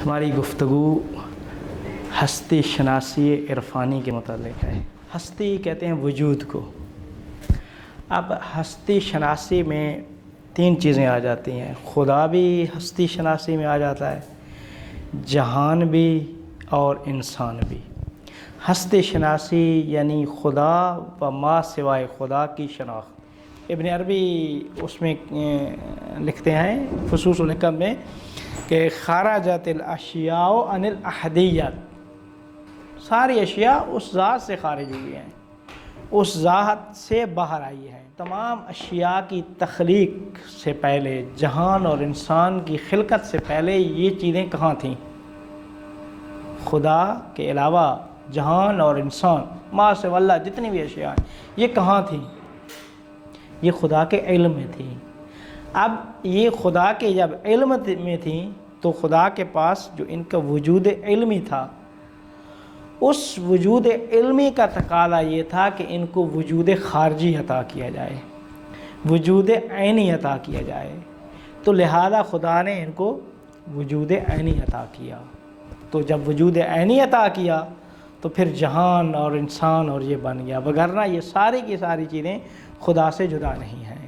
ہماری گفتگو ہستی شناسی عرفانی کے متعلق ہے۔ ہستی کہتے ہیں وجود کو۔ اب ہستی شناسی میں تین چیزیں آ جاتی ہیں، خدا بھی ہستی شناسی میں آ جاتا ہے، جہان بھی اور انسان بھی۔ ہستی شناسی یعنی خدا و ما سوائے خدا کی شناخت۔ ابن عربی اس میں لکھتے ہیں فصوص الحکم میں کہ خرجت الاشیاء عن الاحدیت، ساری اشیاء اس ذات سے خارج ہوئی ہیں، اس ذات سے باہر آئی ہیں۔ تمام اشیاء کی تخلیق سے پہلے، جہان اور انسان کی خلقت سے پہلے یہ چیزیں کہاں تھیں؟ خدا کے علاوہ جہان اور انسان، ما سے واللہ جتنی بھی اشیاء ہیں، یہ کہاں تھیں؟ یہ خدا کے علم میں تھیں۔ اب یہ خدا کے جب علم میں تھیں تو خدا کے پاس جو ان کا وجود علمی تھا، اس وجود علمی کا تقاضا یہ تھا کہ ان کو وجود خارجی عطا کیا جائے، وجود عینی عطا کیا جائے، تو لہذا خدا نے ان کو وجود عینی عطا کیا۔ تو جب وجود عینی عطا کیا تو پھر جہان اور انسان اور یہ بن گیا، وگرنہ یہ ساری کی ساری چیزیں خدا سے جدا نہیں ہیں۔